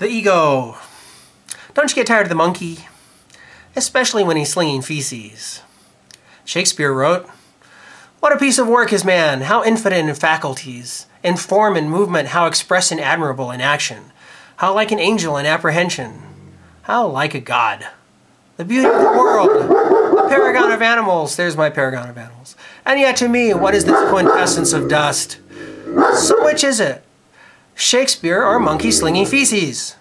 The ego. Don't you get tired of the monkey? Especially when he's slinging feces. Shakespeare wrote, "What a piece of work is man, how infinite in faculties, in form and movement, how express and admirable in action, how like an angel in apprehension, how like a god. The beauty of the world, a paragon of animals," there's my paragon of animals, "and yet to me, what is this quintessence of dust? So which is it? Shakespeare or monkey slinging feces?"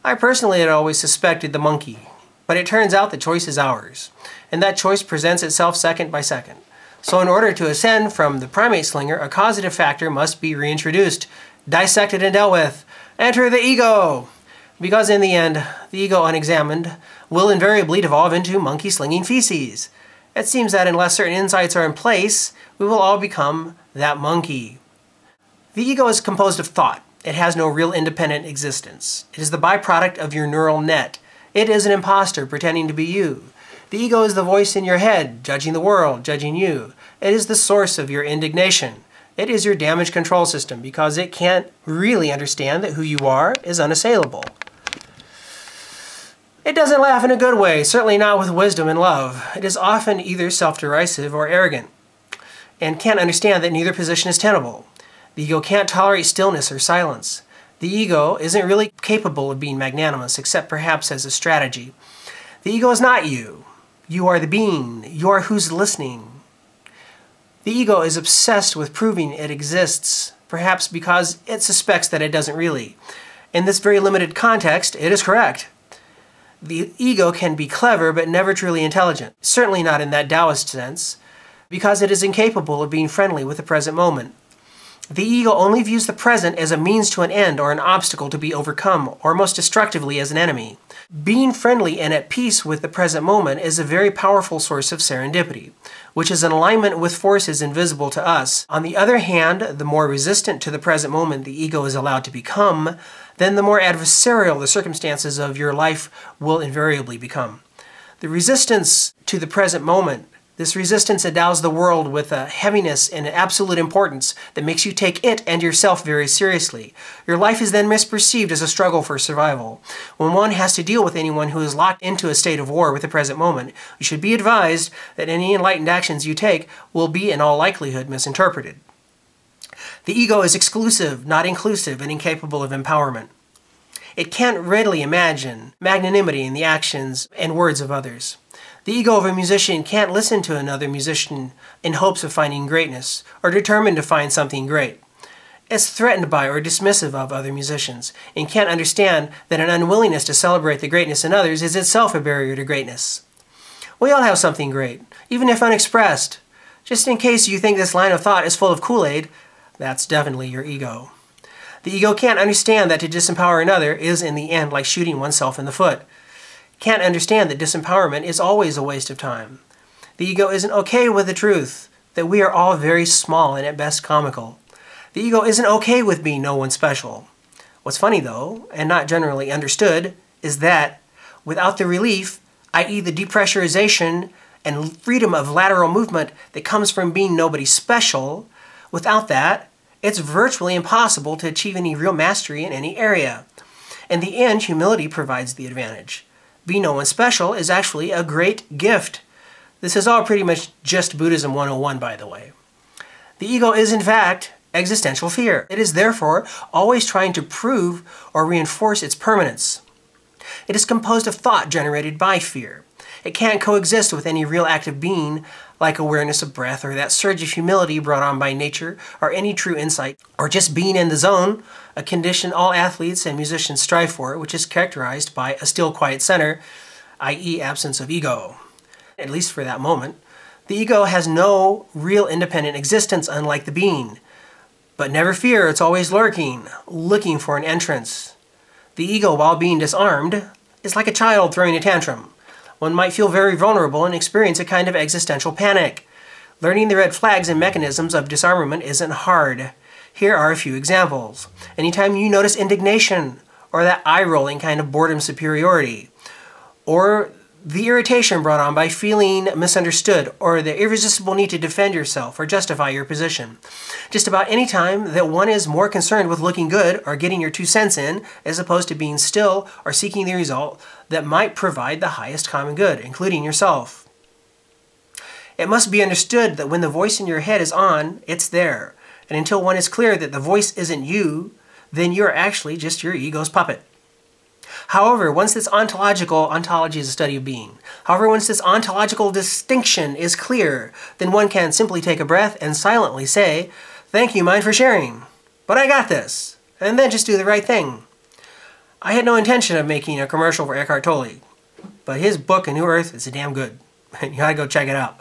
I personally had always suspected the monkey, but it turns out the choice is ours, and that choice presents itself second by second. So in order to ascend from the primate slinger, a causative factor must be reintroduced, dissected and dealt with. Enter the ego! Because in the end, the ego unexamined will invariably devolve into monkey slinging feces. It seems that unless certain insights are in place, we will all become that monkey. The ego is composed of thought. It has no real independent existence. It is the byproduct of your neural net. It is an imposter pretending to be you. The ego is the voice in your head, judging the world, judging you. It is the source of your indignation. It is your damage control system because it can't really understand that who you are is unassailable. It doesn't laugh in a good way, certainly not with wisdom and love. It is often either self-derisive or arrogant, and can't understand that neither position is tenable. The ego can't tolerate stillness or silence. The ego isn't really capable of being magnanimous, except perhaps as a strategy. The ego is not you. You are the being. You are who's listening. The ego is obsessed with proving it exists, perhaps because it suspects that it doesn't really. In this very limited context, it is correct. The ego can be clever but never truly intelligent, certainly not in that Taoist sense, because it is incapable of being friendly with the present moment. The ego only views the present as a means to an end or an obstacle to be overcome, or most destructively as an enemy. Being friendly and at peace with the present moment is a very powerful source of serendipity, which is in alignment with forces invisible to us. On the other hand, the more resistant to the present moment the ego is allowed to become, then the more adversarial the circumstances of your life will invariably become. The resistance to the present moment, this resistance endows the world with a heaviness and an absolute importance that makes you take it and yourself very seriously. Your life is then misperceived as a struggle for survival. When one has to deal with anyone who is locked into a state of war with the present moment, you should be advised that any enlightened actions you take will be in all likelihood misinterpreted. The ego is exclusive, not inclusive, and incapable of empowerment. It can't readily imagine magnanimity in the actions and words of others. The ego of a musician can't listen to another musician in hopes of finding greatness, or determined to find something great. It's threatened by or dismissive of other musicians, and can't understand that an unwillingness to celebrate the greatness in others is itself a barrier to greatness. We all have something great, even if unexpressed. Just in case you think this line of thought is full of Kool-Aid, that's definitely your ego. The ego can't understand that to disempower another is in the end like shooting oneself in the foot. Can't understand that disempowerment is always a waste of time. The ego isn't okay with the truth, that we are all very small and at best comical. The ego isn't okay with being no one special. What's funny though, and not generally understood, is that without the relief, i.e. the depressurization and freedom of lateral movement that comes from being nobody special, without that, it's virtually impossible to achieve any real mastery in any area. In the end, humility provides the advantage. Be no one special is actually a great gift. This is all pretty much just Buddhism 101, by the way. The ego is, in fact, existential fear. It is therefore always trying to prove or reinforce its permanence. It is composed of thought generated by fear. It can't coexist with any real active being like awareness of breath or that surge of humility brought on by nature or any true insight, or just being in the zone, a condition all athletes and musicians strive for, which is characterized by a still, quiet center, i.e. absence of ego. At least for that moment. The ego has no real independent existence unlike the being. But never fear, it's always lurking, looking for an entrance. The ego, while being disarmed, is like a child throwing a tantrum. One might feel very vulnerable and experience a kind of existential panic. Learning the red flags and mechanisms of disarmament isn't hard. Here are a few examples. Anytime you notice indignation, or that eye-rolling kind of boredom superiority, or the irritation brought on by feeling misunderstood, or the irresistible need to defend yourself or justify your position. Just about any time that one is more concerned with looking good or getting your 2 cents in, as opposed to being still or seeking the result that might provide the highest common good, including yourself. It must be understood that when the voice in your head is on, it's there. And until one is clear that the voice isn't you, then you're actually just your ego's puppet. However, once this ontology is a study of being. However, once this ontological distinction is clear, then one can simply take a breath and silently say, "Thank you, mind, for sharing. But I got this." And then just do the right thing. I had no intention of making a commercial for Eckhart Tolle, but his book, A New Earth, is damn good. You gotta go check it out.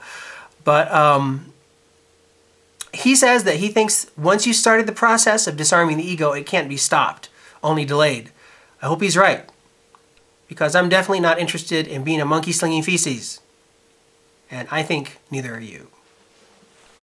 But he says that he thinks once you started the process of disarming the ego, it can't be stopped, only delayed. I hope he's right, because I'm definitely not interested in being a monkey slinging feces. And I think neither are you.